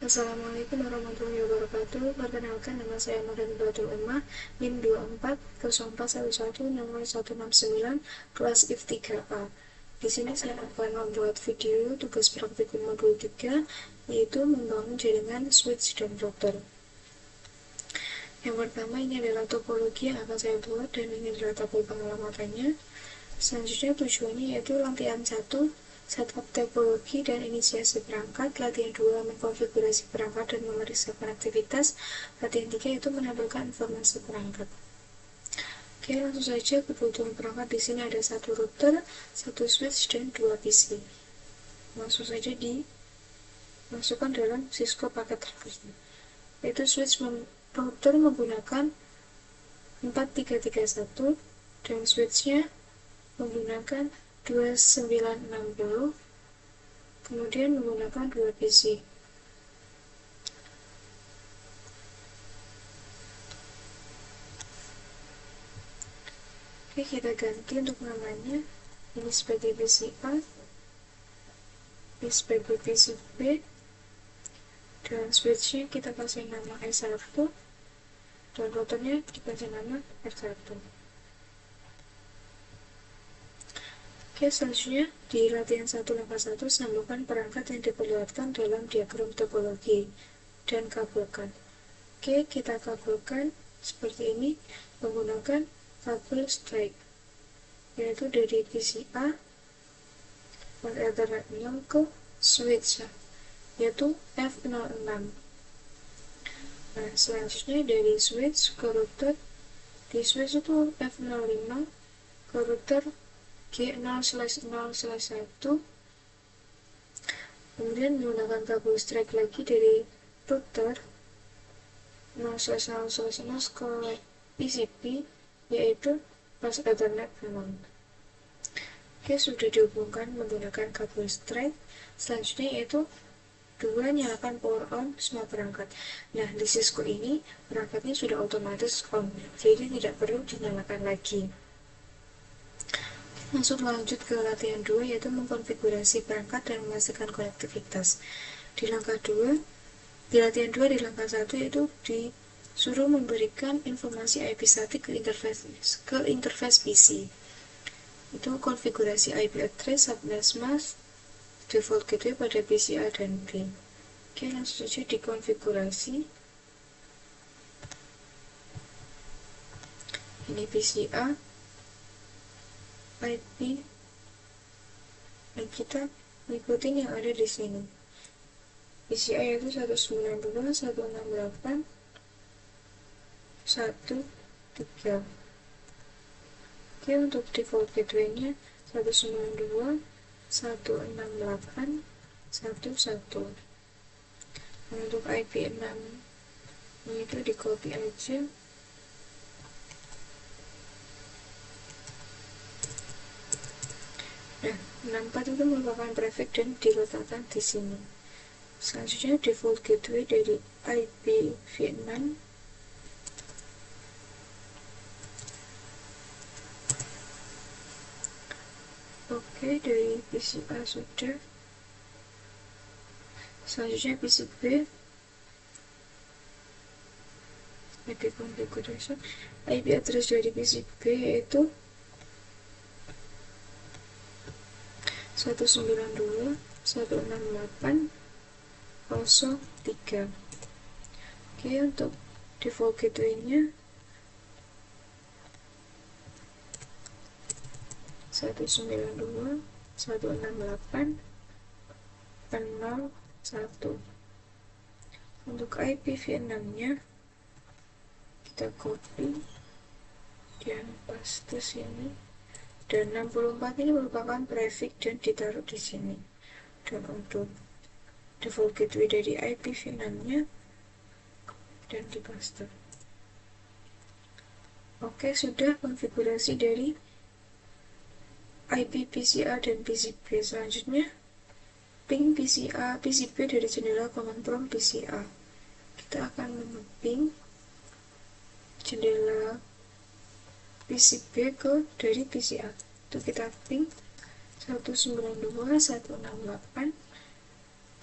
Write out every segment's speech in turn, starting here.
Assalamualaikum warahmatullahi wabarakatuh. Perkenalkan, nama saya Madan Batul Umah, NIM 240411 nomor 169, kelas IF 3A. Di sini saya akan membuat video tugas praktikum modul 3, yaitu membangun jaringan switch dan router. Yang pertama, ini adalah topologi yang akan saya buat, dan ini adalah tabel pengalamannya. Selanjutnya tujuannya yaitu latihan 1, setup topologi dan inisiasi perangkat. Latihan 2, mengkonfigurasi perangkat dan memeriksa konektivitas. Latihan 3 yaitu menampilkan informasi perangkat. Oke, langsung saja. Kebutuhan perangkat di sini ada 1 router, 1 switch, dan 2 PC. Langsung saja dimasukkan dalam Cisco paket request. Yaitu switch router menggunakan 4331 dan switchnya menggunakan 2960, kemudian menggunakan 2 PC. Oke, kita ganti untuk namanya. Ini sebagai PC A, ini sebagai PC B, dan switchnya kita kasih nama S1, dan routernya dikasih nama R1. Oke, selanjutnya di latihan 1 langkah 1, sambungkan perangkat yang diperlihatkan dalam diagram topologi dan kabelkan. Oke, kita kabelkan seperti ini menggunakan kabel straight, yaitu dari PC A port Ethernet 0 ke switch, yaitu F06. Nah, selanjutnya dari switch ke router, di switch itu F05 ke router G0/0/1, kemudian menggunakan kabel straight lagi dari router 0/0/0 ke PCB, yaitu pas Ethernet 6. Oke, sudah dihubungkan menggunakan kabel straight. Selanjutnya yaitu 2, nyalakan power on semua perangkat. Nah, di Cisco ini perangkatnya sudah otomatis on, jadi tidak perlu dinyalakan lagi. Langsung lanjut ke latihan 2, yaitu mengkonfigurasi perangkat dan memastikan konektivitas. Di langkah 2, di latihan 2 di langkah 1 yaitu disuruh memberikan informasi IP statik ke interface PC. Itu konfigurasi IP address, subnet mask, default gateway pada PC A dan B. Oke, langsung saja dikonfigurasi. Ini PC A, IP, dan kita ikutin yang ada di sini. PC A yaitu 192.168.1.3. Oke, untuk default gateway-nya 192.168.1.1. Untuk IP 6 itu di copy aja. Nah, 64 itu merupakan prefix dan diletakkan di sini. Selanjutnya default gateway dari IP v6. Oke, dari PC A sudah. Selanjutnya PC B, IP configuration. IP address dari PC B yaitu 192.168.0.3. Oke, untuk default gateway-nya 192.168.0.1. Untuk IP v6-nya kita copy dan paste sini, dan 64 ini merupakan prefix dan ditaruh di sini. Dan untuk default gateway dari IP v6-nya dan dipaste. Oke, sudah konfigurasi dari IP PCA dan PCB. Selanjutnya ping PCA PCB dari jendela command prompt PCA. Kita akan meng-ping jendela PCB ke dari PCA. Itu kita ping 192.168.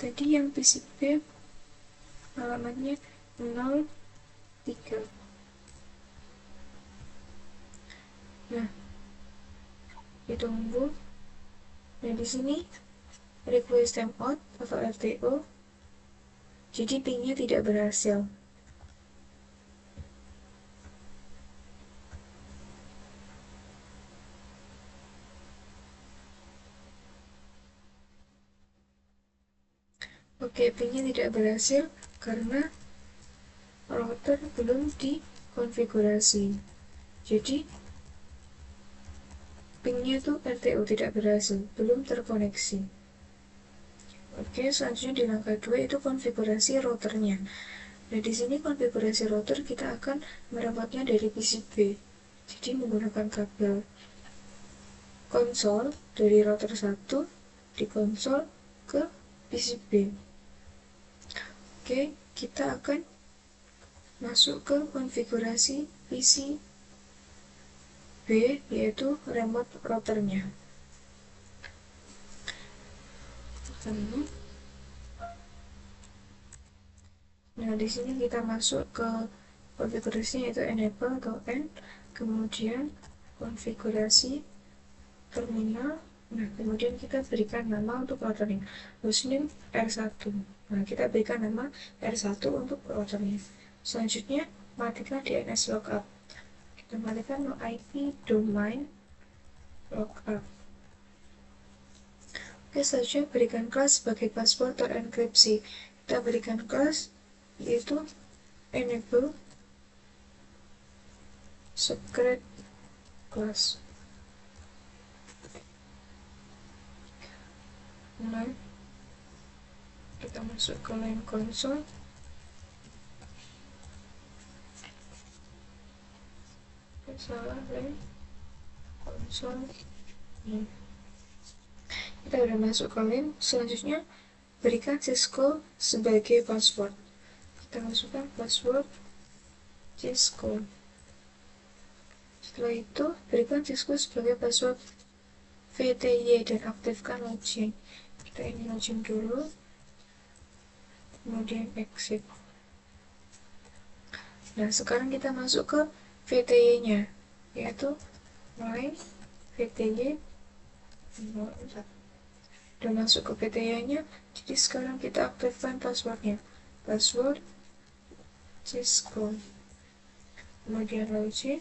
Tadi yang PCB alamatnya 03. Nah, ditunggu. Nah, di sini request timeout atau RTO, jadi pingnya tidak berhasil. Oke, pingnya tidak berhasil karena router belum dikonfigurasi. Jadi pingnya tuh RTO tidak berhasil, belum terkoneksi. Oke, selanjutnya di langkah 2 itu konfigurasi routernya. Nah, di sini konfigurasi router kita akan merawatnya dari PCB. Jadi menggunakan kabel konsol dari router 1 di konsol ke PCB. Oke, kita akan masuk ke konfigurasi PCB, yaitu remote routernya. Nah, di sini kita masuk ke konfigurasinya, yaitu enable atau N, kemudian konfigurasi terminal. Nah, kemudian kita berikan nama untuk routernya, hostname R1. Nah, kita berikan nama R1 untuk routernya. Selanjutnya, matikan DNS lookup. Kita matikan no IP domain lookup. Oke, selanjutnya berikan kelas sebagai password terenkripsi. Kita berikan kelas yaitu enable secret class. Nah, kita masuk ke line console. Salah, line console. Kita udah masuk ke line. Selanjutnya berikan Cisco sebagai password. Kita masukkan password Cisco. Setelah itu berikan Cisco sebagai password VTY dan aktifkan login. Kita ini login dulu, kemudian exit. Nah, sekarang kita masuk ke VTY-nya, yaitu my VTY. Udah masuk ke VTY-nya, jadi sekarang kita aktifkan passwordnya, password Cisco, kemudian login,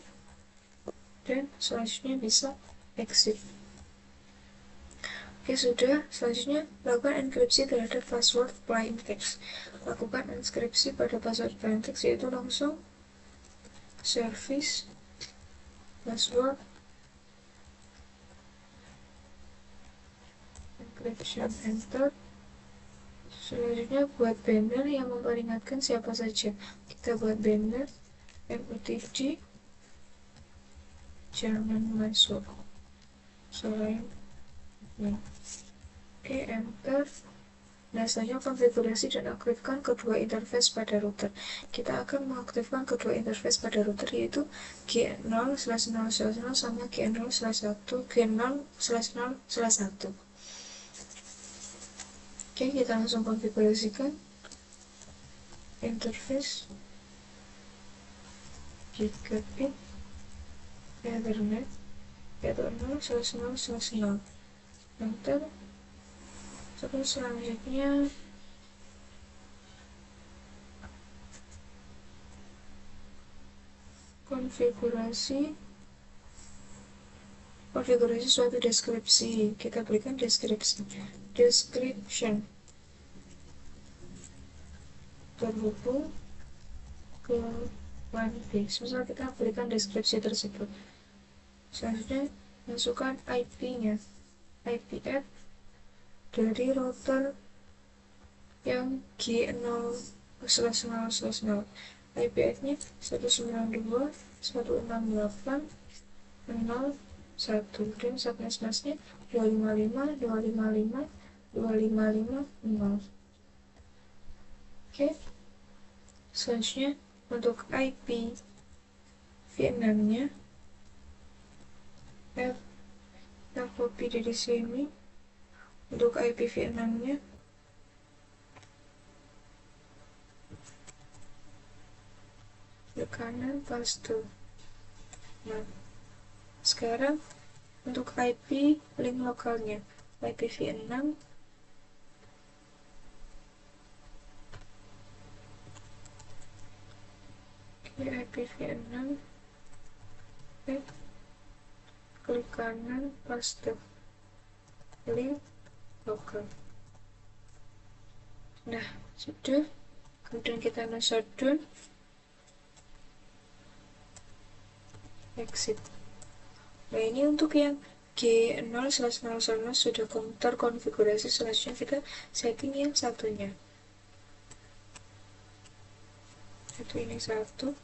dan selanjutnya bisa exit. Oke, sudah. Selanjutnya lakukan enkripsi terhadap password plain text. Lakukan enkripsi pada password plain text, yaitu langsung service password encryption, enter. Selanjutnya buat banner yang memperingatkan siapa saja. Kita buat banner MUTD jangan masuk selain ini. Oke, enter. Nah, selanjutnya konfigurasi dan aktifkan kedua interface pada router. Kita akan mengaktifkan kedua interface pada router, yaitu G0/0/0 sama G0/1, G0/0/1. Oke, kita langsung konfigurasikan interface gigabit Ethernet, yaitu 0/0/0. Enter. Terus selanjutnya konfigurasi suatu deskripsi. Kita berikan deskripsi, description terhubung ke LAN base. Misal kita berikan deskripsi tersebut. Selanjutnya masukkan IP-nya, IP add dari router yang G0/0/0. IP add-nya 192.168.0.1 dan subnet masknya 255.255.255.0. Oke, selanjutnya untuk IP Vietnamnya kita copy dari sini. Untuk IP Vietnamnya kanan paste. Nah, sekarang untuk IP link lokalnya IPv6 IPv6 klik kanan paste link lokal. Nah, sudah. Kemudian kita shutdown, exit. Nah, ini untuk yang G0/0/0 sudah terkonfigurasi. Selanjutnya kita setting yang satunya. Itu ini satu.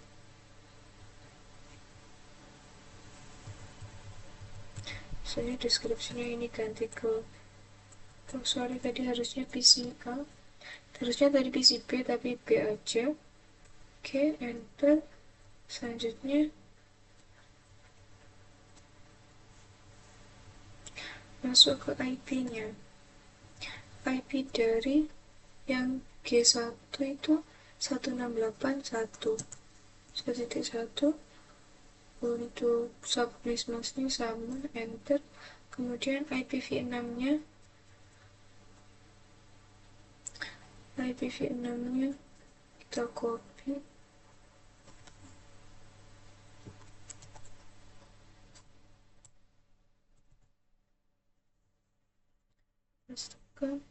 Soalnya deskripsinya ini ganti ke sorry, tadi harusnya PCA. Harusnya tadi PCB tapi B aja. Oke, enter. Selanjutnya masuk ke IP-nya. IP dari yang G1 itu 168.1.1. Untuk subnetmasnya sama, enter. Kemudian IPv6-nya kita copy, pastekan.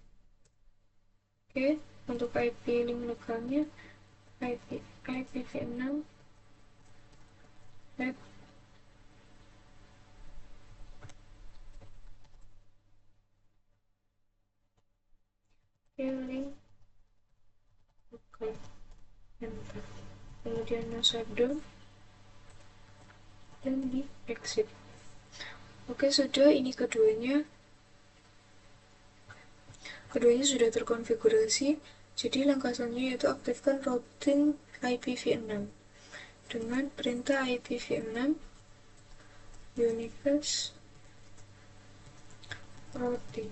Oke, untuk IP link lokalnya IPv6 link lokal, enter. Kemudian shutdown dan di exit. Oke, sudah. Ini keduanya sudah terkonfigurasi. Jadi langkah selanjutnya yaitu aktifkan routing IPv6 dengan perintah IPv6 universe routing.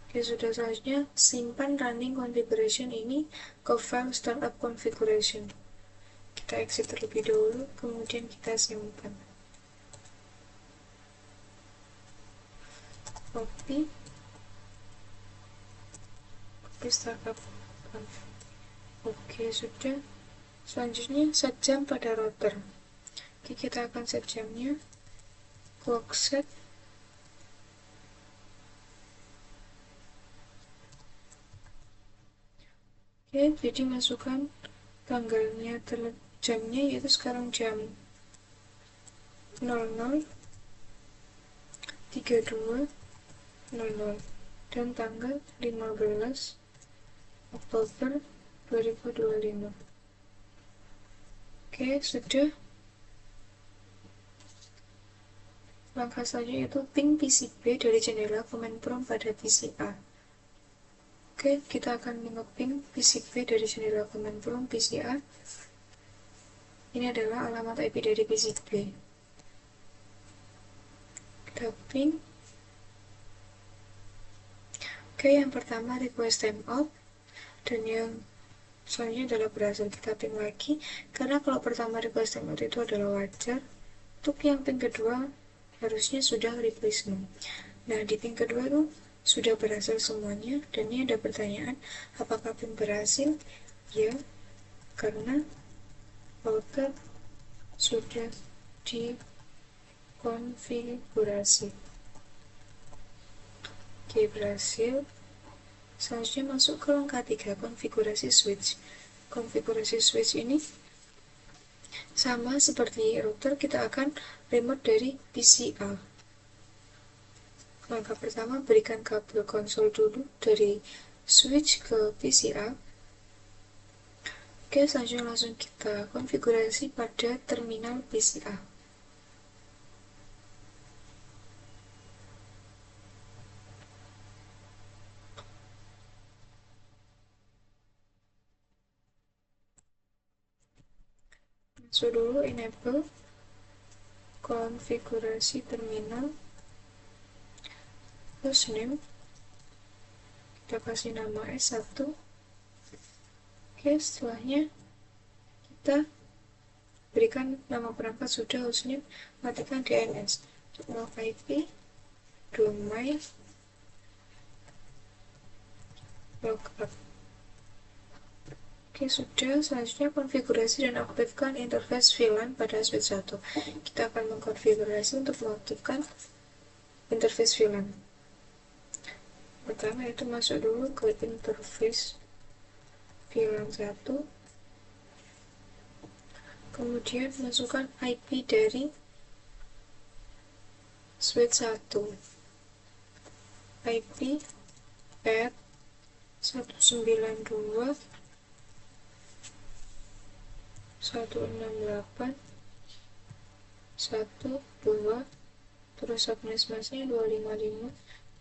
Oke, sudah. Selanjutnya simpan running configuration ini ke file startup configuration. Kita exit terlebih dahulu, kemudian kita simpan. Copy startup. Oke, sudah. Selanjutnya set jam pada router. Oke, kita akan set jamnya. Clock set. Oke, jadi masukkan tanggalnya, jamnya yaitu sekarang jam 00.32.00 dan tanggal 15 Oktober 2025. Oke, sudah. Langkah selanjutnya itu ping PCB dari jendela command prompt pada PCA. Oke, kita akan mengeping PCB dari jendela command prompt PCA. Ini adalah alamat IP dari PCB. Kita ping. Oke, yang pertama request timeout, dan yang selanjutnya adalah berhasil. Kita ping lagi, karena kalau pertama request timeout itu adalah wajar. Untuk yang ping kedua harusnya sudah replacement. Nah, di ping kedua itu sudah berhasil semuanya, dan ini ada pertanyaan, apakah ping berhasil? Ya, karena router sudah dikonfigurasi. Oke, berhasil. Selanjutnya masuk ke langkah 3, konfigurasi switch. Konfigurasi switch ini sama seperti router, kita akan remote dari PCA. Langkah pertama, berikan kabel konsol dulu dari switch ke PCA. Oke, selanjutnya langsung kita konfigurasi pada terminal PCA. Masuk dulu, enable konfigurasi terminal, hostname, kita kasih nama S1. Oke, setelahnya kita berikan nama perangkat sudah hostname, matikan DNS, log IP, domain, logout. Oke, sudah. Selanjutnya konfigurasi dan aktifkan interface VLAN pada switch 1. Kita akan mengkonfigurasi untuk mengaktifkan interface VLAN. Pertama itu masuk dulu ke interface VLAN 1, kemudian masukkan IP dari switch 1, IP at 192.168.1.2, terus subnetmasnya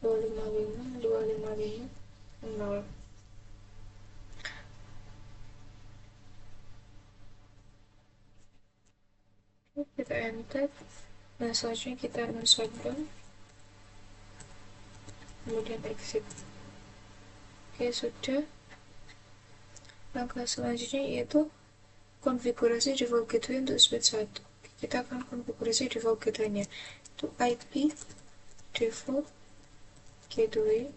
255.255.255.0. Kita enter. Nah, selanjutnya kita shutdown, kemudian exit. Oke, sudah. Langkah selanjutnya yaitu konfigurasi default gateway untuk switch 1. Kita akan konfigurasi default gateway-nya. Itu IP default gateway.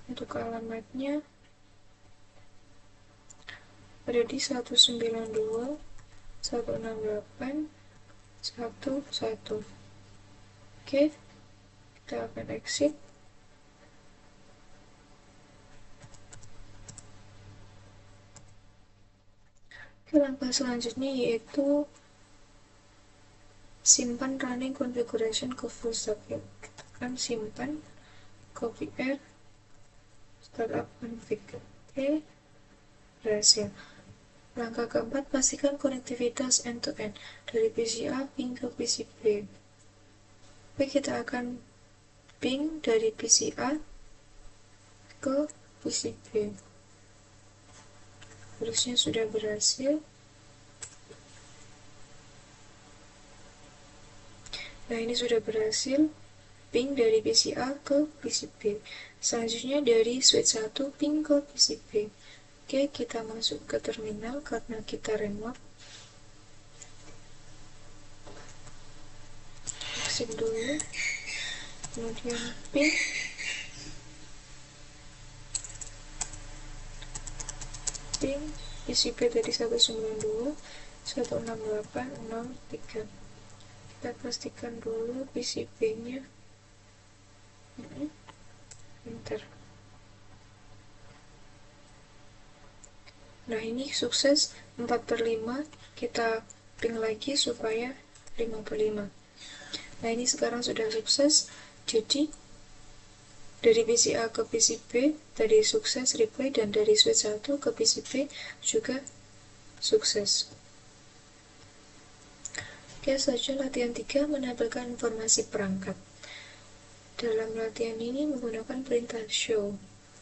Untuk alamatnya ada di 192.168.1.1. Oke, kita akan exit. Oke, langkah selanjutnya yaitu simpan running configuration ke full stack. Kita akan simpan, copy R, startup config. Oke, berhasil. Langkah keempat, pastikan konektivitas end-to-end dari PC A ping ke PC B. Oke, kita akan ping dari PC A ke PC B. Harusnya sudah berhasil. Nah, ini sudah berhasil ping dari PC A ke PC B. Selanjutnya dari switch 1 ping ke PC B. Oke, kita masuk ke terminal karena kita remote. Exit dulu, kemudian ping. Ping PC B tadi 192.168.0.3. Kita pastikan dulu PC B-nya. Enter. Nah, ini sukses 4/5. Kita ping lagi supaya 5/5. Nah, ini sekarang sudah sukses. Jadi dari PC A ke PC B tadi sukses replay, dan dari switch 1 ke PC B juga sukses. Oke, selanjutnya latihan 3 menampilkan informasi perangkat. Dalam latihan ini menggunakan perintah show.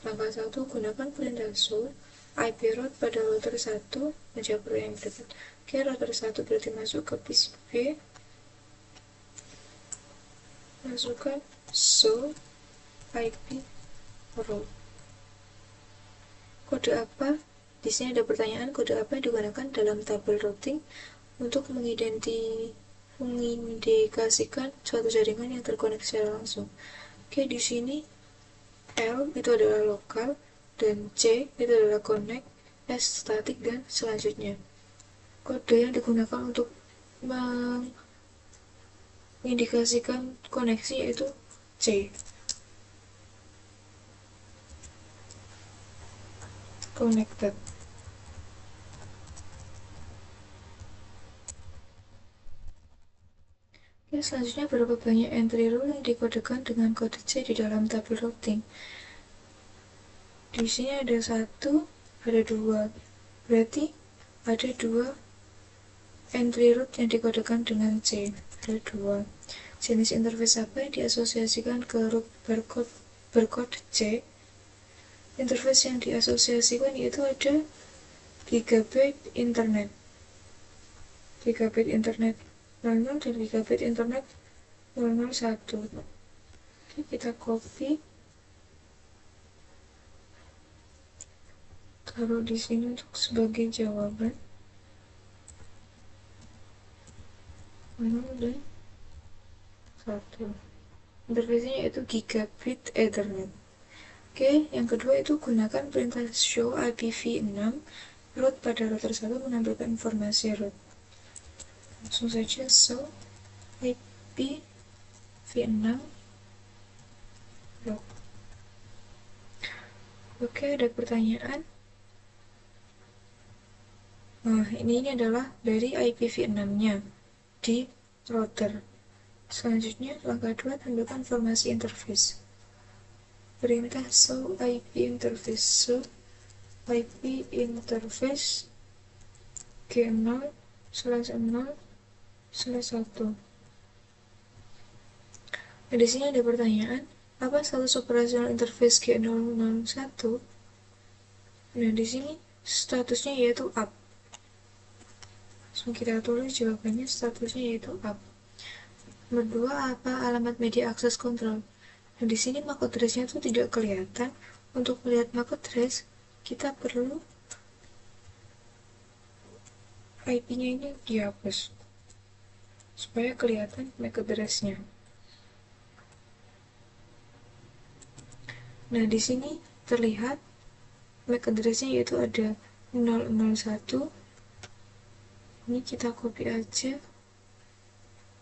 Langkah 1, gunakan perintah show IP route pada router 1 menjawab yang berikut. Oke, router 1 berarti masuk ke PC B. Masukkan show IP route. Kode apa? Di sini ada pertanyaan, kode apa yang digunakan dalam tabel routing untuk mengindikasikan suatu jaringan yang terkoneksi secara langsung. Oke, di sini L itu adalah lokal, dan C itu adalah connect, S static, dan selanjutnya. Kode yang digunakan untuk mengindikasikan koneksi yaitu C. Connected. Oke, selanjutnya berapa banyak entry rule yang dikodekan dengan kode C di dalam tabel routing? Di sini ada 1, ada 2. Berarti ada 2 entry root yang dikodekan dengan C. Ada 2. Jenis interface apa yang diasosiasikan ke root berkode C? Interface yang diasosiasikan yaitu ada gigabit internet. Gigabit internet 00 dan gigabit internet 001. Oke, kita copy taruh di sini untuk sebagai jawaban. 0 dan 1. Interface-nya yaitu gigabit Ethernet. Oke, yang kedua itu gunakan perintah show IPv6 root pada router 1 menampilkan informasi root. Langsung saja show IPv6 root. Oke, ada pertanyaan. Nah, ini adalah dari IPv6-nya di router. Selanjutnya, langkah 2, tampilkan informasi interface. Perintah show IP interface. Show IP interface G0/0/1. Nah, di sini ada pertanyaan, apa status operasional interface G001? Nah, di sini statusnya yaitu up. Langsung kita tulis jawabannya, statusnya yaitu up. Nomor 2, apa alamat media access control? Nah, di sini MAC address-nya itu tidak kelihatan. Untuk melihat MAC address, kita perlu IP-nya ini dihapus supaya kelihatan MAC address-nya. Nah, di sini terlihat MAC address-nya yaitu ada 001. Ini kita copy aja.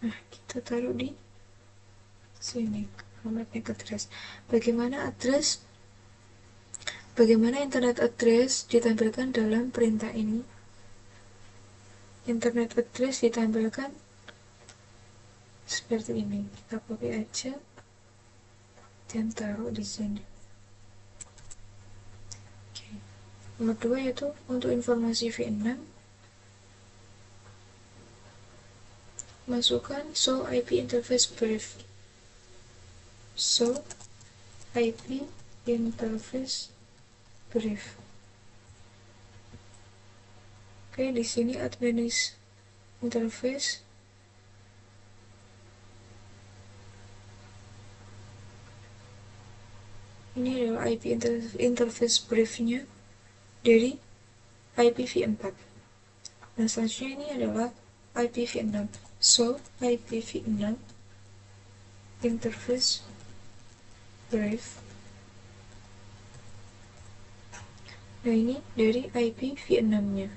Nah, kita taruh di sini. Alamat MAC address. Bagaimana internet address ditampilkan dalam perintah ini? Internet address ditampilkan seperti ini. Kita copy aja dan taruh di sini. Oke. Nomor 2 yaitu untuk informasi V6, masukkan show IP interface brief. Show IP interface brief. Oke, di sini administ interface. Ini adalah IP interface briefnya dari IPv4. Nah, selanjutnya ini adalah IPv6. So, IPv6 interface brief. Nah, ini dari IPv6-nya.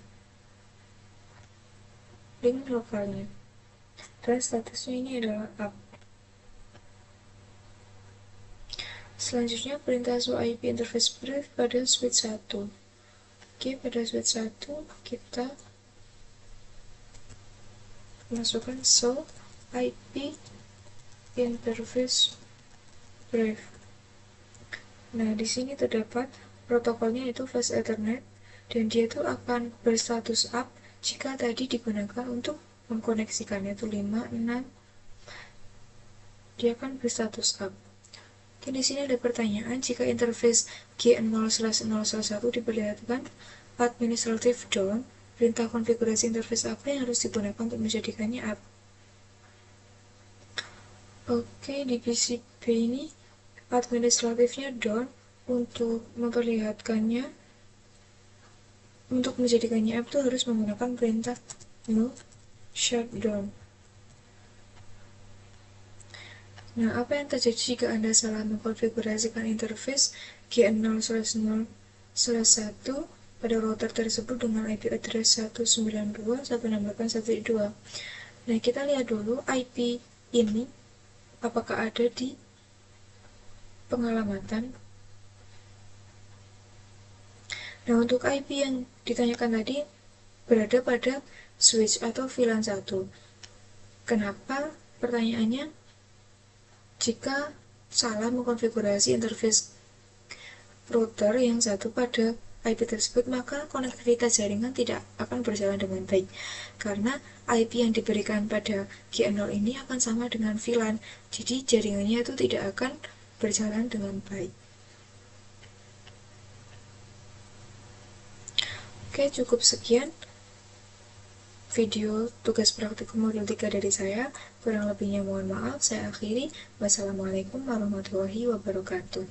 Link lokalnya. Dan statusnya ini adalah up. Selanjutnya, perintah show IP interface brief pada switch 1. Oke, pada switch 1 kita masukkan show IP interface brief. Nah, di sini terdapat protokolnya yaitu fast Ethernet, dan dia itu akan berstatus up jika tadi digunakan untuk mengkoneksikannya itu 5, 6. Dia akan berstatus up. Oke, di sini ada pertanyaan, jika interface G0/0/1 diperlihatkan administrative down, perintah konfigurasi interface apa yang harus digunakan untuk menjadikannya up? Oke, di PCB ini administratifnya down. Untuk memperlihatkannya, untuk menjadikannya up itu harus menggunakan perintah no shutdown. Nah, apa yang terjadi jika Anda salah mengkonfigurasikan interface G0/0/1 pada router tersebut dengan IP address 192.168.1.2? Nah, kita lihat dulu IP ini apakah ada di pengalamatan. Nah, untuk IP yang ditanyakan tadi berada pada switch atau VLAN 1. Kenapa? Pertanyaannya, jika salah mengkonfigurasi interface router yang satu pada IP tersebut, maka konektivitas jaringan tidak akan berjalan dengan baik. Karena IP yang diberikan pada G0 ini akan sama dengan VLAN, jadi jaringannya itu tidak akan berjalan dengan baik. Oke, cukup sekian video tugas praktikum modul 3 dari saya. Kurang lebihnya mohon maaf, saya akhiri. Wassalamualaikum warahmatullahi wabarakatuh.